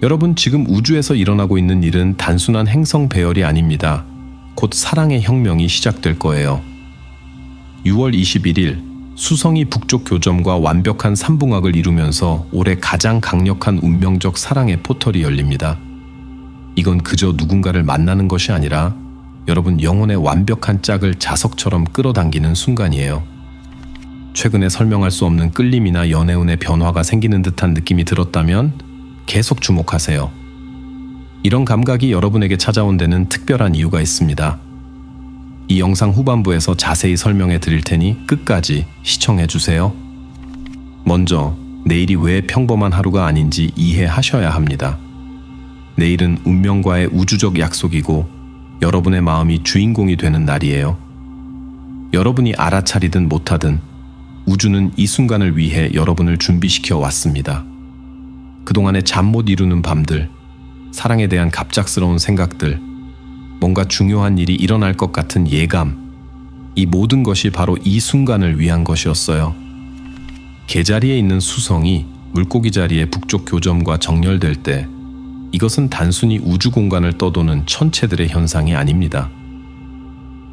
여러분, 지금 우주에서 일어나고 있는 일은 단순한 행성 배열이 아닙니다. 곧 사랑의 혁명이 시작될 거예요. 6월 21일 수성이 북쪽 교점과 완벽한 삼붕악을 이루면서 올해 가장 강력한 운명적 사랑의 포털이 열립니다. 이건 그저 누군가를 만나는 것이 아니라 여러분 영혼의 완벽한 짝을 자석처럼 끌어당기는 순간이에요. 최근에 설명할 수 없는 끌림이나 연애운의 변화가 생기는 듯한 느낌이 들었다면 계속 주목하세요. 이런 감각이 여러분에게 찾아온 데는 특별한 이유가 있습니다. 이 영상 후반부에서 자세히 설명해 드릴 테니 끝까지 시청해 주세요. 먼저 내일이 왜 평범한 하루가 아닌지 이해하셔야 합니다. 내일은 운명과의 우주적 약속이고 여러분의 마음이 주인공이 되는 날이에요. 여러분이 알아차리든 못하든 우주는 이 순간을 위해 여러분을 준비시켜 왔습니다. 그동안의 잠 못 이루는 밤들, 사랑에 대한 갑작스러운 생각들, 뭔가 중요한 일이 일어날 것 같은 예감, 이 모든 것이 바로 이 순간을 위한 것이었어요. 개자리에 있는 수성이 물고기 자리의 북쪽 교점과 정렬될 때 이것은 단순히 우주 공간을 떠도는 천체들의 현상이 아닙니다.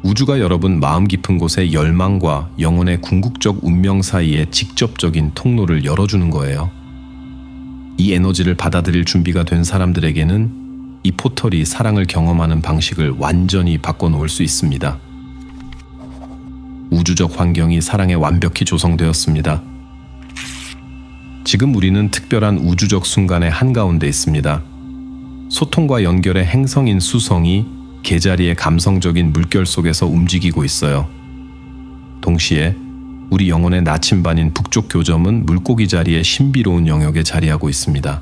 우주가 여러분 마음 깊은 곳에 열망과 영혼의 궁극적 운명 사이에 직접적인 통로를 열어주는 거예요. 이 에너지를 받아들일 준비가 된 사람들에게는 이 포털이 사랑을 경험하는 방식을 완전히 바꿔놓을 수 있습니다. 우주적 환경이 사랑에 완벽히 조성되었습니다. 지금 우리는 특별한 우주적 순간의 한가운데 있습니다. 소통과 연결의 행성인 수성이 개자리의 감성적인 물결 속에서 움직이고 있어요. 동시에 우리 영혼의 나침반인 북쪽 교점은 물고기 자리의 신비로운 영역에 자리하고 있습니다.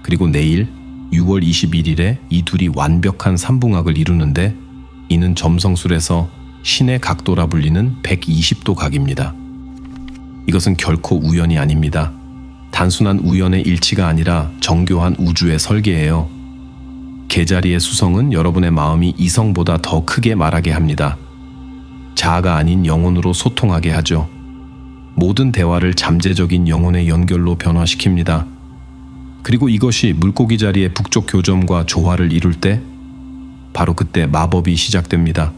그리고 내일 6월 21일에 이 둘이 완벽한 삼붕악을 이루는데 이는 점성술에서 신의 각도라 불리는 120도 각입니다. 이것은 결코 우연이 아닙니다. 단순한 우연의 일치가 아니라 정교한 우주의 설계예요. 개자리의 수성은 여러분의 마음이 이성보다 더 크게 말하게 합니다. 자아가 아닌 영혼으로 소통하게 하죠. 모든 대화를 잠재적인 영혼의 연결로 변화시킵니다. 그리고 이것이 물고기 자리의 북쪽 교점과 조화를 이룰 때 바로 그때 마법이 시작됩니다.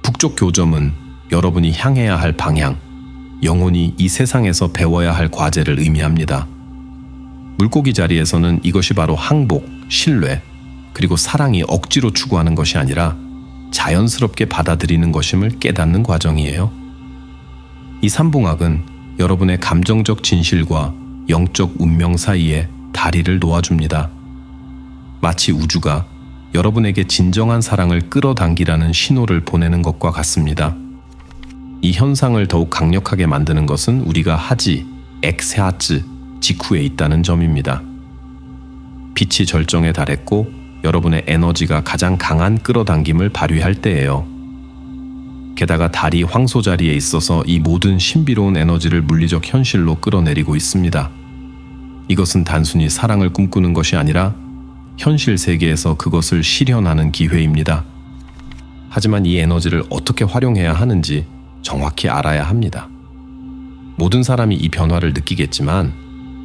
북쪽 교점은 여러분이 향해야 할 방향, 영혼이 이 세상에서 배워야 할 과제를 의미합니다. 물고기 자리에서는 이것이 바로 항복, 신뢰, 그리고 사랑이 억지로 추구하는 것이 아니라 자연스럽게 받아들이는 것임을 깨닫는 과정이에요. 이 삼붕악은 여러분의 감정적 진실과 영적 운명 사이에 다리를 놓아줍니다. 마치 우주가 여러분에게 진정한 사랑을 끌어당기라는 신호를 보내는 것과 같습니다. 이 현상을 더욱 강력하게 만드는 것은 우리가 하지, 엑스헤아츠 직후에 있다는 점입니다. 빛이 절정에 달했고 여러분의 에너지가 가장 강한 끌어당김을 발휘할 때예요. 게다가 달이 황소 자리에 있어서 이 모든 신비로운 에너지를 물리적 현실로 끌어내리고 있습니다. 이것은 단순히 사랑을 꿈꾸는 것이 아니라 현실 세계에서 그것을 실현하는 기회입니다. 하지만 이 에너지를 어떻게 활용해야 하는지 정확히 알아야 합니다. 모든 사람이 이 변화를 느끼겠지만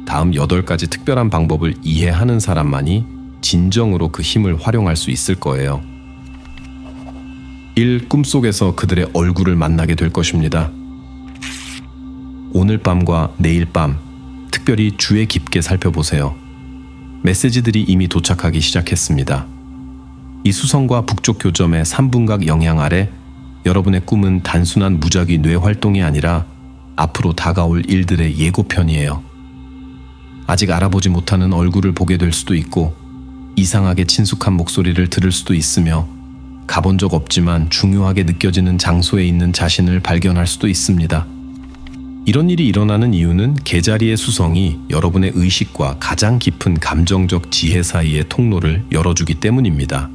다음 8가지 특별한 방법을 이해하는 사람만이 진정으로 그 힘을 활용할 수 있을 거예요. 1. 꿈속에서 그들의 얼굴을 만나게 될 것입니다. 오늘 밤과 내일 밤 특별히 주에 깊게 살펴보세요. 메시지들이 이미 도착하기 시작했습니다. 이 수성과 북쪽 교점의 삼분각 영향 아래 여러분의 꿈은 단순한 무작위 뇌 활동이 아니라 앞으로 다가올 일들의 예고편이에요. 아직 알아보지 못하는 얼굴을 보게 될 수도 있고 이상하게 친숙한 목소리를 들을 수도 있으며 가본 적 없지만 중요하게 느껴지는 장소에 있는 자신을 발견할 수도 있습니다. 이런 일이 일어나는 이유는 개자리의 수성이 여러분의 의식과 가장 깊은 감정적 지혜 사이의 통로를 열어주기 때문입니다.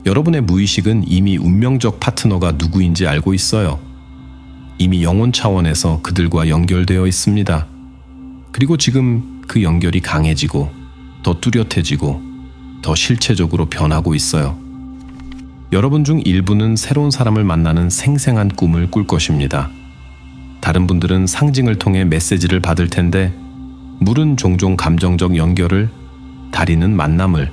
여러분의 무의식은 이미 운명적 파트너가 누구인지 알고 있어요. 이미 영혼 차원에서 그들과 연결되어 있습니다. 그리고 지금 그 연결이 강해지고 더 뚜렷해지고 더 실체적으로 변하고 있어요. 여러분 중 일부는 새로운 사람을 만나는 생생한 꿈을 꿀 것입니다. 다른 분들은 상징을 통해 메시지를 받을 텐데, 물은 종종 감정적 연결을, 다리는 만남을,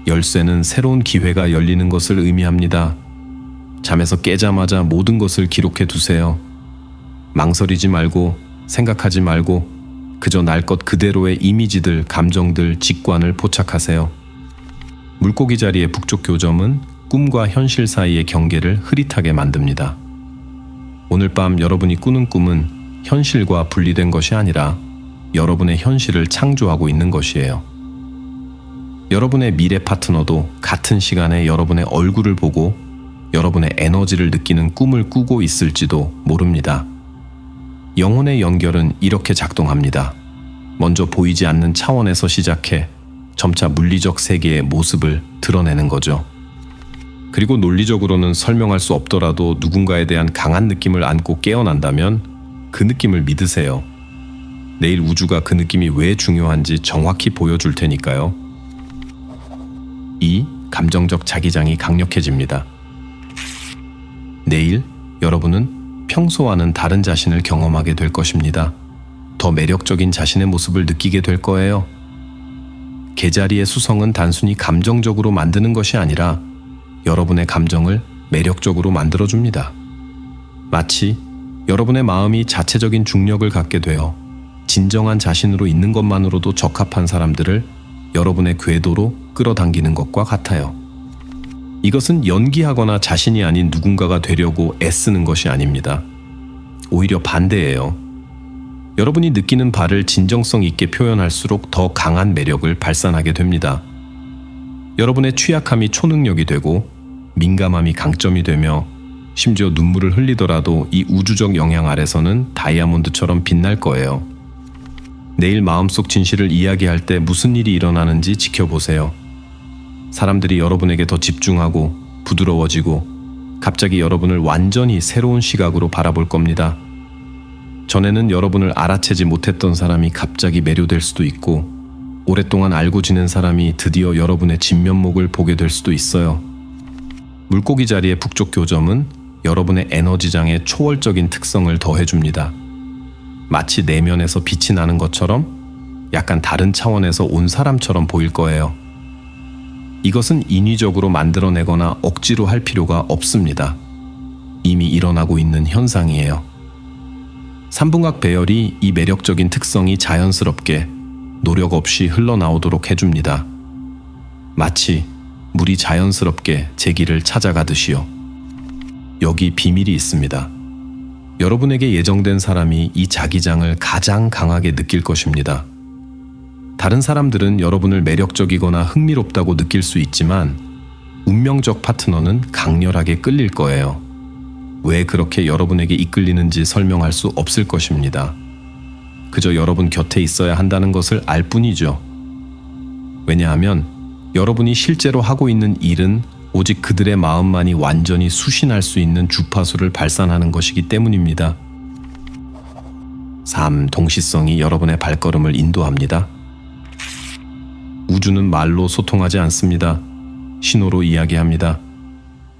열쇠는 새로운 기회가 열리는 것을 의미합니다. 잠에서 깨자마자 모든 것을 기록해 두세요. 망설이지 말고, 생각하지 말고, 그저 날 것 그대로의 이미지들, 감정들, 직관을 포착하세요. 물고기 자리의 북쪽 교점은 꿈과 현실 사이의 경계를 흐릿하게 만듭니다. 오늘 밤 여러분이 꾸는 꿈은 현실과 분리된 것이 아니라 여러분의 현실을 창조하고 있는 것이에요. 여러분의 미래 파트너도 같은 시간에 여러분의 얼굴을 보고 여러분의 에너지를 느끼는 꿈을 꾸고 있을지도 모릅니다. 영혼의 연결은 이렇게 작동합니다. 먼저 보이지 않는 차원에서 시작해 점차 물리적 세계의 모습을 드러내는 거죠. 그리고 논리적으로는 설명할 수 없더라도 누군가에 대한 강한 느낌을 안고 깨어난다면 그 느낌을 믿으세요. 내일 우주가 그 느낌이 왜 중요한지 정확히 보여줄 테니까요. 2. 감정적 자기장이 강력해집니다. 내일 여러분은 평소와는 다른 자신을 경험하게 될 것입니다. 더 매력적인 자신의 모습을 느끼게 될 거예요. 개자리의 수성은 단순히 감정적으로 만드는 것이 아니라 여러분의 감정을 매력적으로 만들어줍니다. 마치 여러분의 마음이 자체적인 중력을 갖게 되어 진정한 자신으로 있는 것만으로도 적합한 사람들을 여러분의 궤도로 끌어당기는 것과 같아요. 이것은 연기하거나 자신이 아닌 누군가가 되려고 애쓰는 것이 아닙니다. 오히려 반대예요. 여러분이 느끼는 바를 진정성 있게 표현할수록 더 강한 매력을 발산하게 됩니다. 여러분의 취약함이 초능력이 되고 민감함이 강점이 되며 심지어 눈물을 흘리더라도 이 우주적 영향 아래서는 다이아몬드처럼 빛날 거예요. 내일 마음속 진실을 이야기할 때 무슨 일이 일어나는지 지켜보세요. 사람들이 여러분에게 더 집중하고 부드러워지고 갑자기 여러분을 완전히 새로운 시각으로 바라볼 겁니다. 전에는 여러분을 알아채지 못했던 사람이 갑자기 매료될 수도 있고 오랫동안 알고 지낸 사람이 드디어 여러분의 진면목을 보게 될 수도 있어요. 물고기 자리의 북쪽 교점은 여러분의 에너지장에 초월적인 특성을 더해줍니다. 마치 내면에서 빛이 나는 것처럼 약간 다른 차원에서 온 사람처럼 보일 거예요. 이것은 인위적으로 만들어내거나 억지로 할 필요가 없습니다. 이미 일어나고 있는 현상이에요. 삼분각 배열이 이 매력적인 특성이 자연스럽게 노력 없이 흘러나오도록 해줍니다. 마치 물이 자연스럽게 제 길을 찾아가듯이요. 여기 비밀이 있습니다. 여러분에게 예정된 사람이 이 자기장을 가장 강하게 느낄 것입니다. 다른 사람들은 여러분을 매력적이거나 흥미롭다고 느낄 수 있지만 운명적 파트너는 강렬하게 끌릴 거예요. 왜 그렇게 여러분에게 이끌리는지 설명할 수 없을 것입니다. 그저 여러분 곁에 있어야 한다는 것을 알 뿐이죠. 왜냐하면 여러분이 실제로 하고 있는 일은 오직 그들의 마음만이 완전히 수신할 수 있는 주파수를 발산하는 것이기 때문입니다. 3. 동시성이 여러분의 발걸음을 인도합니다. 우주는 말로 소통하지 않습니다. 신호로 이야기합니다.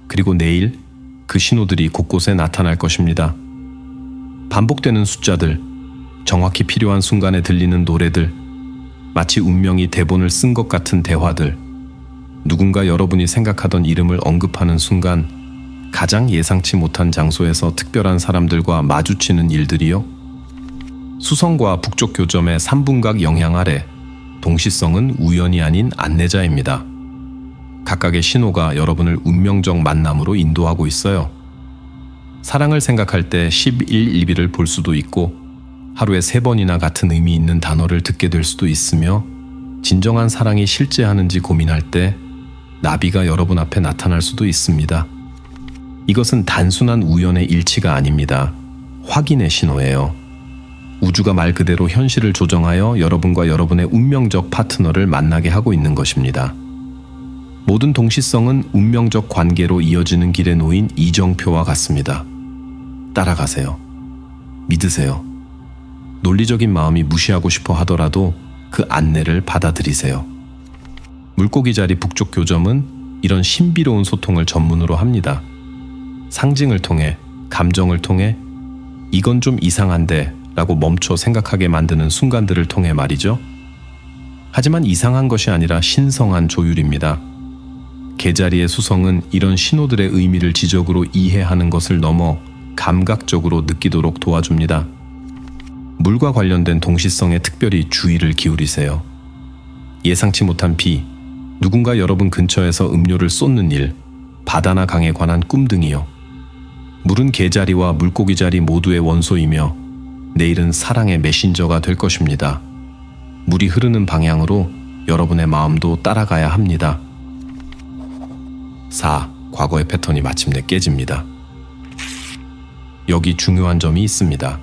그리고 내일 그 신호들이 곳곳에 나타날 것입니다. 반복되는 숫자들, 정확히 필요한 순간에 들리는 노래들, 마치 운명이 대본을 쓴 것 같은 대화들, 누군가 여러분이 생각하던 이름을 언급하는 순간 가장 예상치 못한 장소에서 특별한 사람들과 마주치는 일들이요. 수성과 북쪽 교점의 삼분각 영향 아래 동시성은 우연이 아닌 안내자입니다. 각각의 신호가 여러분을 운명적 만남으로 인도하고 있어요. 사랑을 생각할 때 11일비를 볼 수도 있고 하루에 3번이나 같은 의미 있는 단어를 듣게 될 수도 있으며 진정한 사랑이 실제하는지 고민할 때 나비가 여러분 앞에 나타날 수도 있습니다. 이것은 단순한 우연의 일치가 아닙니다. 확인의 신호예요. 우주가 말 그대로 현실을 조정하여 여러분과 여러분의 운명적 파트너를 만나게 하고 있는 것입니다. 모든 동시성은 운명적 관계로 이어지는 길에 놓인 이정표와 같습니다. 따라가세요. 믿으세요. 논리적인 마음이 무시하고 싶어 하더라도 그 안내를 받아들이세요. 물고기 자리 북쪽 교점은 이런 신비로운 소통을 전문으로 합니다. 상징을 통해, 감정을 통해 이건 좀 이상한데 라고 멈춰 생각하게 만드는 순간들을 통해 말이죠. 하지만 이상한 것이 아니라 신성한 조율입니다. 개자리의 수성은 이런 신호들의 의미를 지적으로 이해하는 것을 넘어 감각적으로 느끼도록 도와줍니다. 물과 관련된 동시성에 특별히 주의를 기울이세요. 예상치 못한 비, 누군가 여러분 근처에서 음료를 쏟는 일, 바다나 강에 관한 꿈 등이요. 물은 개자리와 물고기 자리 모두의 원소이며 내일은 사랑의 메신저가 될 것입니다. 물이 흐르는 방향으로 여러분의 마음도 따라가야 합니다. 4. 과거의 패턴이 마침내 깨집니다. 여기 중요한 점이 있습니다.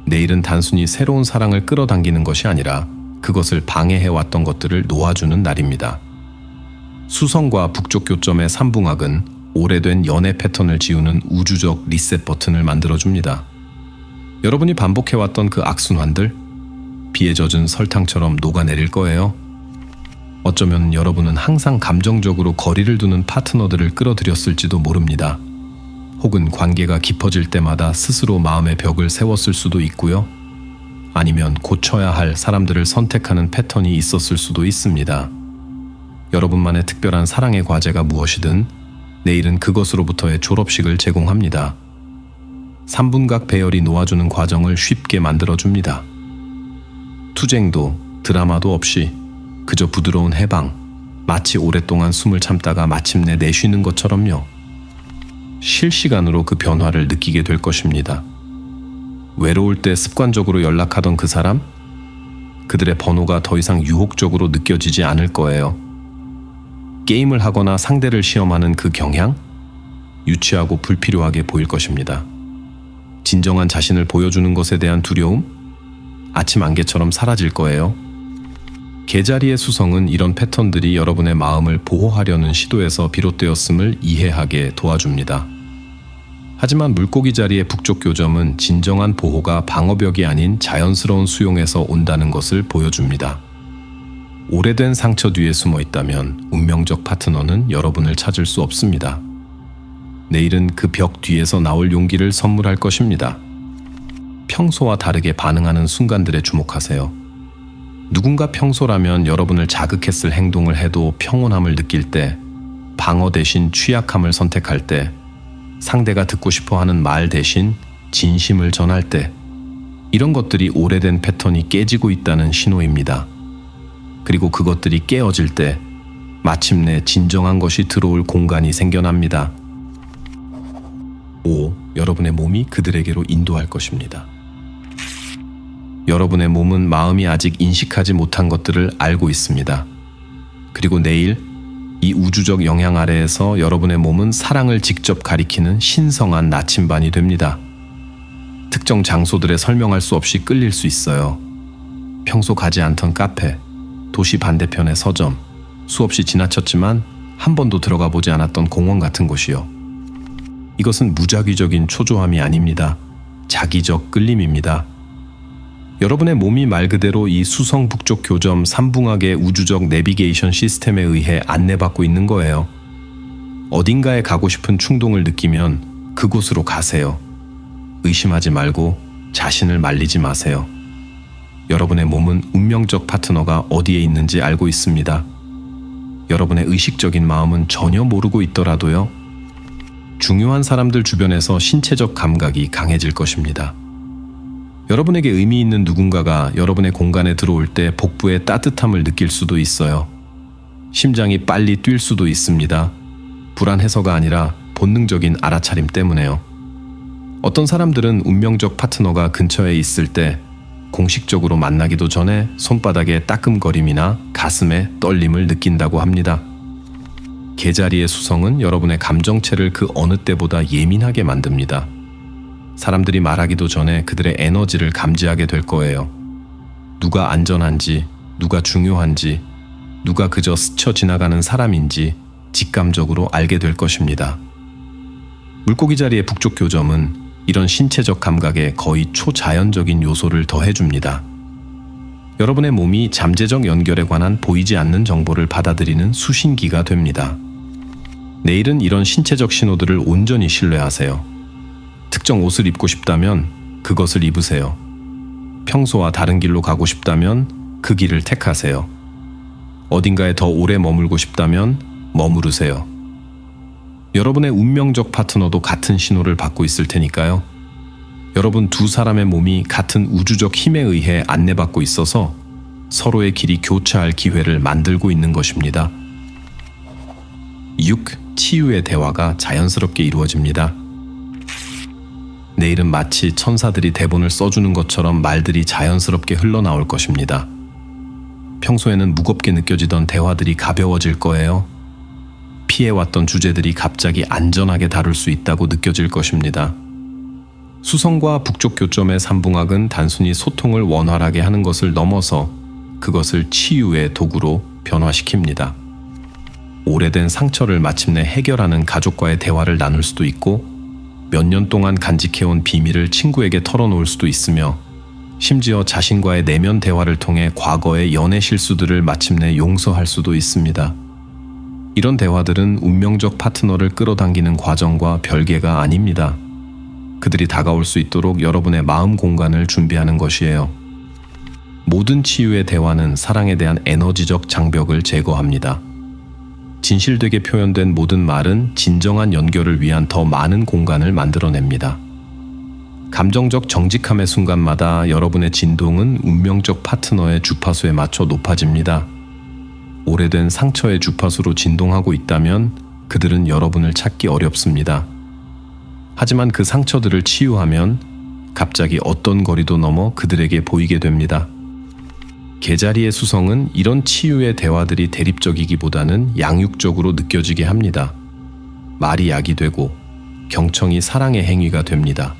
내일은 단순히 새로운 사랑을 끌어당기는 것이 아니라 그것을 방해해왔던 것들을 놓아주는 날입니다. 수성과 북쪽 교점의 삼붕악은 오래된 연애 패턴을 지우는 우주적 리셋 버튼을 만들어줍니다. 여러분이 반복해왔던 그 악순환들, 비에 젖은 설탕처럼 녹아내릴 거예요. 어쩌면 여러분은 항상 감정적으로 거리를 두는 파트너들을 끌어들였을지도 모릅니다. 혹은 관계가 깊어질 때마다 스스로 마음의 벽을 세웠을 수도 있고요. 아니면 고쳐야 할 사람들을 선택하는 패턴이 있었을 수도 있습니다. 여러분만의 특별한 사랑의 과제가 무엇이든 내일은 그것으로부터의 졸업식을 제공합니다. 3분각 배열이 놓아주는 과정을 쉽게 만들어줍니다. 투쟁도 드라마도 없이 그저 부드러운 해방, 마치 오랫동안 숨을 참다가 마침내 내쉬는 것처럼요. 실시간으로 그 변화를 느끼게 될 것입니다. 외로울 때 습관적으로 연락하던 그 사람? 그들의 번호가 더 이상 유혹적으로 느껴지지 않을 거예요. 게임을 하거나 상대를 시험하는 그 경향? 유치하고 불필요하게 보일 것입니다. 진정한 자신을 보여주는 것에 대한 두려움? 아침 안개처럼 사라질 거예요. 개자리의 수성은 이런 패턴들이 여러분의 마음을 보호하려는 시도에서 비롯되었음을 이해하게 도와줍니다. 하지만 물고기 자리의 북쪽 교점은 진정한 보호가 방어벽이 아닌 자연스러운 수용에서 온다는 것을 보여줍니다. 오래된 상처 뒤에 숨어 있다면 운명적 파트너는 여러분을 찾을 수 없습니다. 내일은 그 벽 뒤에서 나올 용기를 선물할 것입니다. 평소와 다르게 반응하는 순간들에 주목하세요. 누군가 평소라면 여러분을 자극했을 행동을 해도 평온함을 느낄 때, 방어 대신 취약함을 선택할 때, 상대가 듣고 싶어 하는 말 대신 진심을 전할 때, 이런 것들이 오래된 패턴이 깨지고 있다는 신호입니다. 그리고 그것들이 깨어질 때 마침내 진정한 것이 들어올 공간이 생겨납니다. 5. 여러분의 몸이 그들에게로 인도할 것입니다. 여러분의 몸은 마음이 아직 인식하지 못한 것들을 알고 있습니다. 그리고 내일 이 우주적 영향 아래에서 여러분의 몸은 사랑을 직접 가리키는 신성한 나침반이 됩니다. 특정 장소들에 설명할 수 없이 끌릴 수 있어요. 평소 가지 않던 카페, 도시 반대편의 서점, 수없이 지나쳤지만 한 번도 들어가 보지 않았던 공원 같은 곳이요. 이것은 무작위적인 초조함이 아닙니다. 자기적 끌림입니다. 여러분의 몸이 말 그대로 이 수성 북쪽 교점 삼붕악의 우주적 내비게이션 시스템에 의해 안내받고 있는 거예요. 어딘가에 가고 싶은 충동을 느끼면 그곳으로 가세요. 의심하지 말고 자신을 말리지 마세요. 여러분의 몸은 운명적 파트너가 어디에 있는지 알고 있습니다. 여러분의 의식적인 마음은 전혀 모르고 있더라도요. 중요한 사람들 주변에서 신체적 감각이 강해질 것입니다. 여러분에게 의미 있는 누군가가 여러분의 공간에 들어올 때 복부의 따뜻함을 느낄 수도 있어요. 심장이 빨리 뛸 수도 있습니다. 불안해서가 아니라 본능적인 알아차림 때문에요. 어떤 사람들은 운명적 파트너가 근처에 있을 때 공식적으로 만나기도 전에 손바닥에 따끔거림이나 가슴에 떨림을 느낀다고 합니다. 개자리의 수성은 여러분의 감정체를 그 어느 때보다 예민하게 만듭니다. 사람들이 말하기도 전에 그들의 에너지를 감지하게 될 거예요. 누가 안전한지, 누가 중요한지, 누가 그저 스쳐 지나가는 사람인지 직감적으로 알게 될 것입니다. 물고기 자리의 북쪽 교점은 이런 신체적 감각에 거의 초자연적인 요소를 더해줍니다. 여러분의 몸이 잠재적 연결에 관한 보이지 않는 정보를 받아들이는 수신기가 됩니다. 내일은 이런 신체적 신호들을 온전히 신뢰하세요. 특정 옷을 입고 싶다면 그것을 입으세요. 평소와 다른 길로 가고 싶다면 그 길을 택하세요. 어딘가에 더 오래 머물고 싶다면 머무르세요. 여러분의 운명적 파트너도 같은 신호를 받고 있을 테니까요. 여러분 두 사람의 몸이 같은 우주적 힘에 의해 안내받고 있어서 서로의 길이 교차할 기회를 만들고 있는 것입니다. 6. 치유의 대화가 자연스럽게 이루어집니다. 내일은 마치 천사들이 대본을 써주는 것처럼 말들이 자연스럽게 흘러나올 것입니다. 평소에는 무겁게 느껴지던 대화들이 가벼워질 거예요. 피해왔던 주제들이 갑자기 안전하게 다룰 수 있다고 느껴질 것입니다. 수성과 북쪽 교점의 삼붕학은 단순히 소통을 원활하게 하는 것을 넘어서 그것을 치유의 도구로 변화시킵니다. 오래된 상처를 마침내 해결하는 가족과의 대화를 나눌 수도 있고, 몇 년 동안 간직해온 비밀을 친구에게 털어놓을 수도 있으며, 심지어 자신과의 내면 대화를 통해 과거의 연애 실수들을 마침내 용서할 수도 있습니다. 이런 대화들은 운명적 파트너를 끌어당기는 과정과 별개가 아닙니다. 그들이 다가올 수 있도록 여러분의 마음 공간을 준비하는 것이에요. 모든 치유의 대화는 사랑에 대한 에너지적 장벽을 제거합니다. 진실되게 표현된 모든 말은 진정한 연결을 위한 더 많은 공간을 만들어냅니다. 감정적 정직함의 순간마다 여러분의 진동은 운명적 파트너의 주파수에 맞춰 높아집니다. 오래된 상처의 주파수로 진동하고 있다면 그들은 여러분을 찾기 어렵습니다. 하지만 그 상처들을 치유하면 갑자기 어떤 거리도 넘어 그들에게 보이게 됩니다. 개자리의 수성은 이런 치유의 대화들이 대립적이기보다는 양육적으로 느껴지게 합니다. 말이 약이 되고 경청이 사랑의 행위가 됩니다.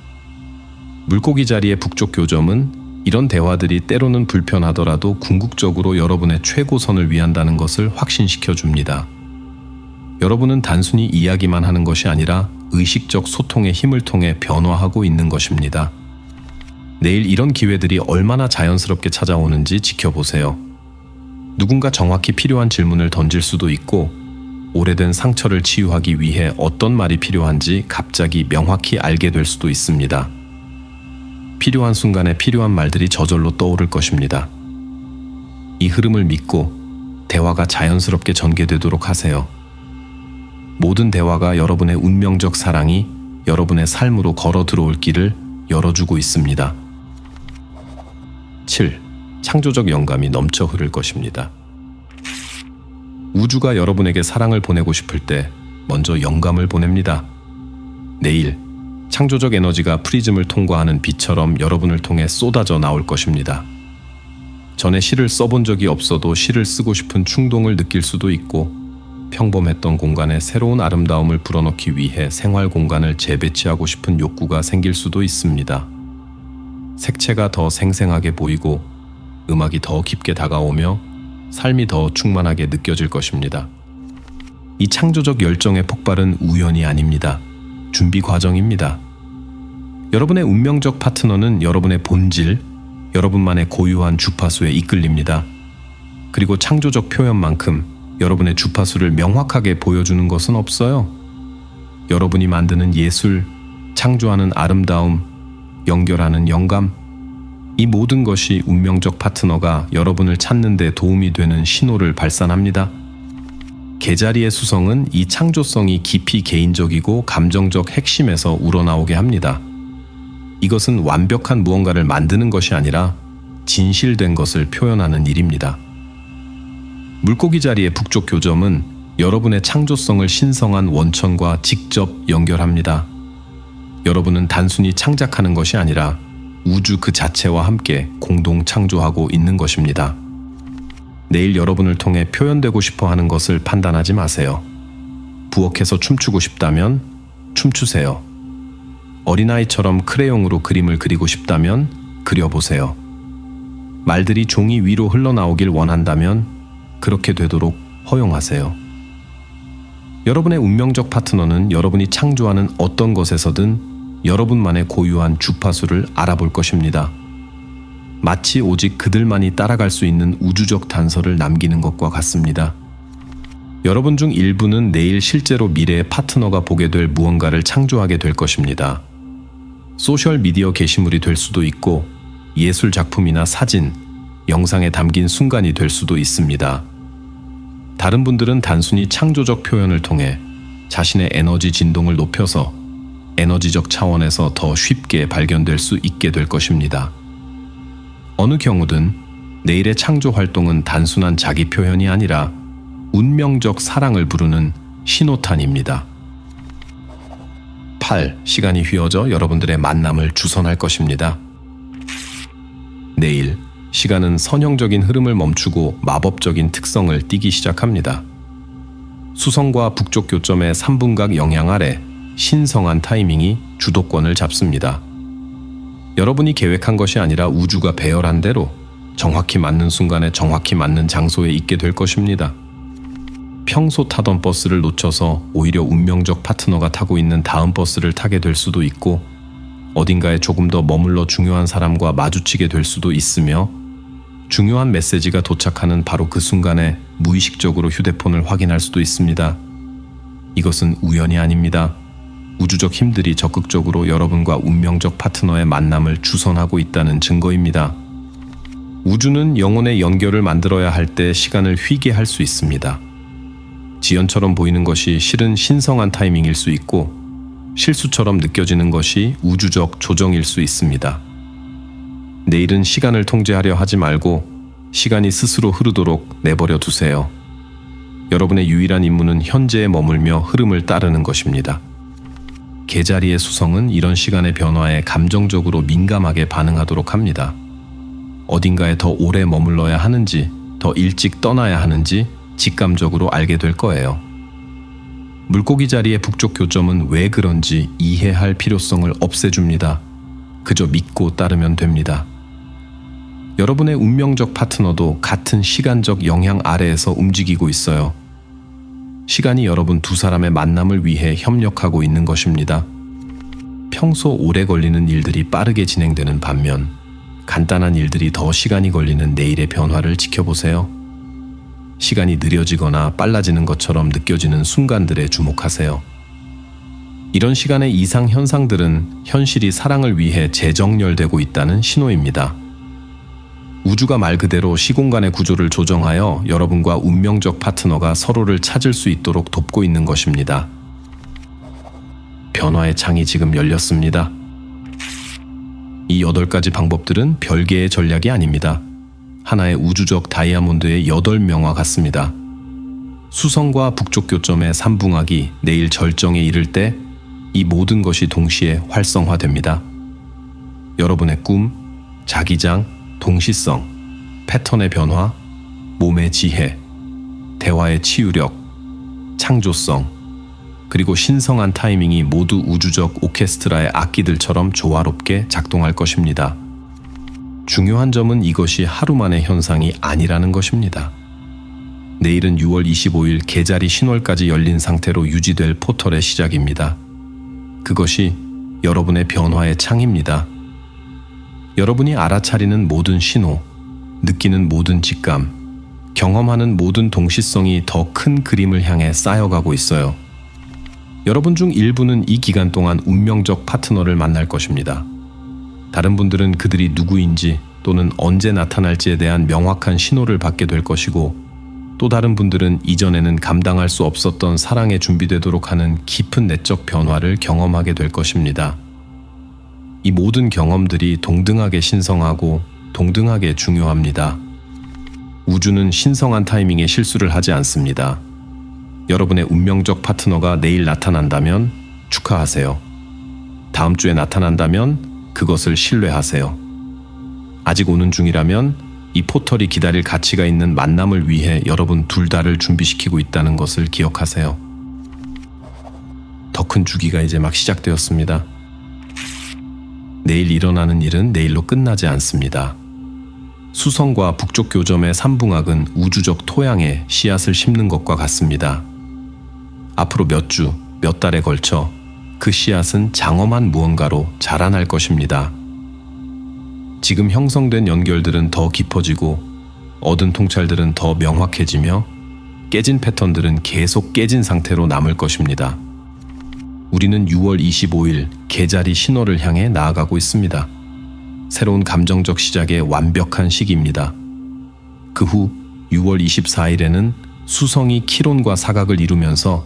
물고기 자리의 북쪽 교점은 이런 대화들이 때로는 불편하더라도 궁극적으로 여러분의 최고선을 위한다는 것을 확신시켜 줍니다. 여러분은 단순히 이야기만 하는 것이 아니라 의식적 소통의 힘을 통해 변화하고 있는 것입니다. 내일 이런 기회들이 얼마나 자연스럽게 찾아오는지 지켜보세요. 누군가 정확히 필요한 질문을 던질 수도 있고, 오래된 상처를 치유하기 위해 어떤 말이 필요한지 갑자기 명확히 알게 될 수도 있습니다. 필요한 순간에 필요한 말들이 저절로 떠오를 것입니다. 이 흐름을 믿고 대화가 자연스럽게 전개되도록 하세요. 모든 대화가 여러분의 운명적 사랑이 여러분의 삶으로 걸어 들어올 길을 열어주고 있습니다. 7. 창조적 영감이 넘쳐 흐를 것입니다. 우주가 여러분에게 사랑을 보내고 싶을 때 먼저 영감을 보냅니다. 내일 창조적 에너지가 프리즘을 통과하는 빛처럼 여러분을 통해 쏟아져 나올 것입니다. 전에 시를 써본 적이 없어도 시를 쓰고 싶은 충동을 느낄 수도 있고, 평범했던 공간에 새로운 아름다움을 불어넣기 위해 생활 공간을 재배치하고 싶은 욕구가 생길 수도 있습니다. 색채가 더 생생하게 보이고 음악이 더 깊게 다가오며 삶이 더 충만하게 느껴질 것입니다. 이 창조적 열정의 폭발은 우연이 아닙니다. 준비 과정입니다. 여러분의 운명적 파트너는 여러분의 본질, 여러분만의 고유한 주파수에 이끌립니다. 그리고 창조적 표현만큼 여러분의 주파수를 명확하게 보여주는 것은 없어요. 여러분이 만드는 예술, 창조하는 아름다움, 연결하는 영감, 이 모든 것이 운명적 파트너가 여러분을 찾는 데 도움이 되는 신호를 발산합니다. 개자리의 수성은 이 창조성이 깊이 개인적이고 감정적 핵심에서 우러나오게 합니다. 이것은 완벽한 무언가를 만드는 것이 아니라 진실된 것을 표현하는 일입니다. 물고기 자리의 북쪽 교점은 여러분의 창조성을 신성한 원천과 직접 연결합니다. 여러분은 단순히 창작하는 것이 아니라 우주 그 자체와 함께 공동 창조하고 있는 것입니다. 내일 여러분을 통해 표현되고 싶어 하는 것을 판단하지 마세요. 부엌에서 춤추고 싶다면 춤추세요. 어린아이처럼 크레용으로 그림을 그리고 싶다면 그려보세요. 말들이 종이 위로 흘러나오길 원한다면 그렇게 되도록 허용하세요. 여러분의 운명적 파트너는 여러분이 창조하는 어떤 것에서든 여러분만의 고유한 주파수를 알아볼 것입니다. 마치 오직 그들만이 따라갈 수 있는 우주적 단서를 남기는 것과 같습니다. 여러분 중 일부는 내일 실제로 미래의 파트너가 보게 될 무언가를 창조하게 될 것입니다. 소셜미디어 게시물이 될 수도 있고 예술 작품이나 사진, 영상에 담긴 순간이 될 수도 있습니다. 다른 분들은 단순히 창조적 표현을 통해 자신의 에너지 진동을 높여서 에너지적 차원에서 더 쉽게 발견될 수 있게 될 것입니다. 어느 경우든 내일의 창조 활동은 단순한 자기 표현이 아니라 운명적 사랑을 부르는 신호탄입니다. 8. 시간이 휘어져 여러분들의 만남을 주선할 것입니다. 내일, 시간은 선형적인 흐름을 멈추고 마법적인 특성을 띠기 시작합니다. 수성과 북쪽 교점의 3분각 영향 아래 신성한 타이밍이 주도권을 잡습니다. 여러분이 계획한 것이 아니라 우주가 배열한 대로 정확히 맞는 순간에 정확히 맞는 장소에 있게 될 것입니다. 평소 타던 버스를 놓쳐서 오히려 운명적 파트너가 타고 있는 다음 버스를 타게 될 수도 있고 어딘가에 조금 더 머물러 중요한 사람과 마주치게 될 수도 있으며 중요한 메시지가 도착하는 바로 그 순간에 무의식적으로 휴대폰을 확인할 수도 있습니다. 이것은 우연이 아닙니다. 우주적 힘들이 적극적으로 여러분과 운명적 파트너의 만남을 주선하고 있다는 증거입니다. 우주는 영혼의 연결을 만들어야 할 때 시간을 휘게 할 수 있습니다. 지연처럼 보이는 것이 실은 신성한 타이밍일 수 있고 실수처럼 느껴지는 것이 우주적 조정일 수 있습니다. 내일은 시간을 통제하려 하지 말고 시간이 스스로 흐르도록 내버려 두세요. 여러분의 유일한 임무는 현재에 머물며 흐름을 따르는 것입니다. 계자리의 수성은 이런 시간의 변화에 감정적으로 민감하게 반응하도록 합니다. 어딘가에 더 오래 머물러야 하는지, 더 일찍 떠나야 하는지 직감적으로 알게 될 거예요. 물고기 자리의 북쪽 교점은 왜 그런지 이해할 필요성을 없애줍니다. 그저 믿고 따르면 됩니다. 여러분의 운명적 파트너도 같은 시간적 영향 아래에서 움직이고 있어요. 시간이 여러분 두 사람의 만남을 위해 협력하고 있는 것입니다. 평소 오래 걸리는 일들이 빠르게 진행되는 반면 간단한 일들이 더 시간이 걸리는 내일의 변화를 지켜보세요. 시간이 느려지거나 빨라지는 것처럼 느껴지는 순간들에 주목하세요. 이런 시간의 이상 현상들은 현실이 사랑을 위해 재정렬되고 있다는 신호입니다. 우주가 말 그대로 시공간의 구조를 조정하여 여러분과 운명적 파트너가 서로를 찾을 수 있도록 돕고 있는 것입니다. 변화의 창이 지금 열렸습니다. 이 8가지 방법들은 별개의 전략이 아닙니다. 하나의 우주적 다이아몬드의 8명과 같습니다. 수성과 북쪽 교점의 3분학이 내일 절정에 이를 때 이 모든 것이 동시에 활성화됩니다. 여러분의 꿈, 자기장, 동시성, 패턴의 변화, 몸의 지혜, 대화의 치유력, 창조성, 그리고 신성한 타이밍이 모두 우주적 오케스트라의 악기들처럼 조화롭게 작동할 것입니다. 중요한 점은 이것이 하루 만의 현상이 아니라는 것입니다. 내일은 6월 25일 계자리 신월까지 열린 상태로 유지될 포털의 시작입니다. 그것이 여러분의 변화의 창입니다. 여러분이 알아차리는 모든 신호, 느끼는 모든 직감, 경험하는 모든 동시성이 더 큰 그림을 향해 쌓여가고 있어요. 여러분 중 일부는 이 기간 동안 운명적 파트너를 만날 것입니다. 다른 분들은 그들이 누구인지 또는 언제 나타날지에 대한 명확한 신호를 받게 될 것이고 또 다른 분들은 이전에는 감당할 수 없었던 사랑에 준비되도록 하는 깊은 내적 변화를 경험하게 될 것입니다. 이 모든 경험들이 동등하게 신성하고 동등하게 중요합니다. 우주는 신성한 타이밍에 실수를 하지 않습니다. 여러분의 운명적 파트너가 내일 나타난다면 축하하세요. 다음 주에 나타난다면 그것을 신뢰하세요. 아직 오는 중이라면 이 포털이 기다릴 가치가 있는 만남을 위해 여러분 둘 다를 준비시키고 있다는 것을 기억하세요. 더 큰 주기가 이제 막 시작되었습니다. 내일 일어나는 일은 내일로 끝나지 않습니다. 수성과 북쪽 교점의 3분학은 우주적 토양에 씨앗을 심는 것과 같습니다. 앞으로 몇 주, 몇 달에 걸쳐 그 씨앗은 장엄한 무언가로 자라날 것입니다. 지금 형성된 연결들은 더 깊어지고 얻은 통찰들은 더 명확해지며 깨진 패턴들은 계속 깨진 상태로 남을 것입니다. 우리는 6월 25일 개자리 신호를 향해 나아가고 있습니다. 새로운 감정적 시작의 완벽한 시기입니다. 그 후 6월 24일에는 수성이 키론과 사각을 이루면서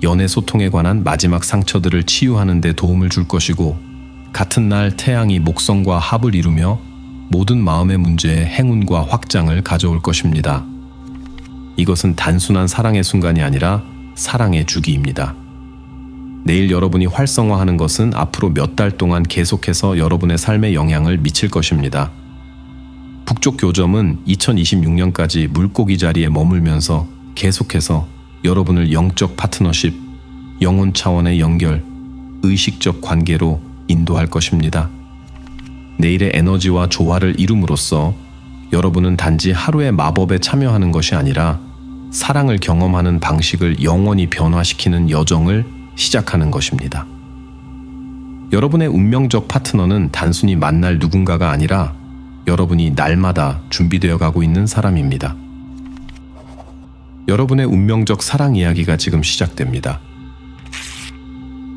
연애 소통에 관한 마지막 상처들을 치유하는 데 도움을 줄 것이고, 같은 날 태양이 목성과 합을 이루며 모든 마음의 문제에 행운과 확장을 가져올 것입니다. 이것은 단순한 사랑의 순간이 아니라 사랑의 주기입니다. 내일 여러분이 활성화하는 것은 앞으로 몇 달 동안 계속해서 여러분의 삶에 영향을 미칠 것입니다. 북쪽 교점은 2026년까지 물고기 자리에 머물면서 계속해서 여러분을 영적 파트너십, 영혼 차원의 연결, 의식적 관계로 인도할 것입니다. 내일의 에너지와 조화를 이룸으로써 여러분은 단지 하루의 마법에 참여하는 것이 아니라 사랑을 경험하는 방식을 영원히 변화시키는 여정을 시작하는 것입니다. 여러분의 운명적 파트너는 단순히 만날 누군가가 아니라 여러분이 날마다 준비되어 가고 있는 사람입니다. 여러분의 운명적 사랑 이야기가 지금 시작됩니다.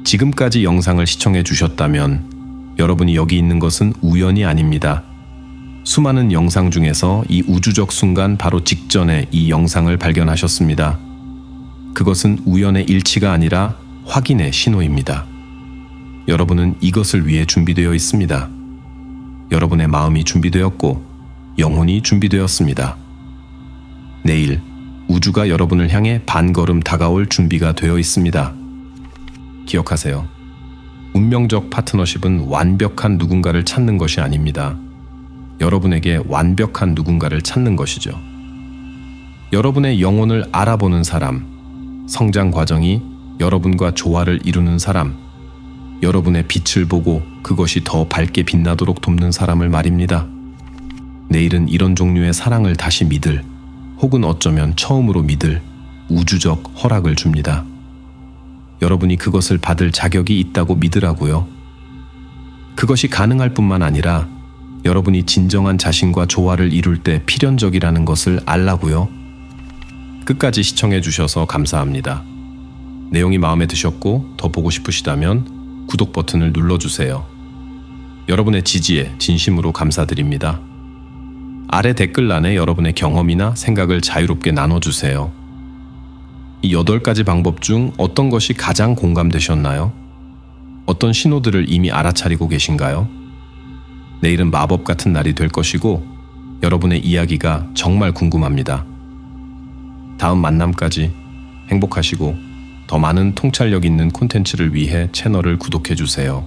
지금까지 영상을 시청해 주셨다면 여러분이 여기 있는 것은 우연이 아닙니다. 수많은 영상 중에서 이 우주적 순간 바로 직전에 이 영상을 발견하셨습니다. 그것은 우연의 일치가 아니라 확인의 신호입니다. 여러분은 이것을 위해 준비되어 있습니다. 여러분의 마음이 준비되었고 영혼이 준비되었습니다. 내일 우주가 여러분을 향해 반걸음 다가올 준비가 되어 있습니다. 기억하세요. 운명적 파트너십은 완벽한 누군가를 찾는 것이 아닙니다. 여러분에게 완벽한 누군가를 찾는 것이죠. 여러분의 영혼을 알아보는 사람, 성장 과정이 여러분과 조화를 이루는 사람, 여러분의 빛을 보고 그것이 더 밝게 빛나도록 돕는 사람을 말입니다. 내일은 이런 종류의 사랑을 다시 믿을, 혹은 어쩌면 처음으로 믿을 우주적 허락을 줍니다. 여러분이 그것을 받을 자격이 있다고 믿으라고요. 그것이 가능할 뿐만 아니라 여러분이 진정한 자신과 조화를 이룰 때 필연적이라는 것을 알라고요. 끝까지 시청해 주셔서 감사합니다. 내용이 마음에 드셨고 더 보고 싶으시다면 구독 버튼을 눌러주세요. 여러분의 지지에 진심으로 감사드립니다. 아래 댓글란에 여러분의 경험이나 생각을 자유롭게 나눠주세요. 이 8가지 방법 중 어떤 것이 가장 공감되셨나요? 어떤 신호들을 이미 알아차리고 계신가요? 내일은 마법 같은 날이 될 것이고 여러분의 이야기가 정말 궁금합니다. 다음 만남까지 행복하시고 더 많은 통찰력 있는 콘텐츠를 위해 채널을 구독해주세요.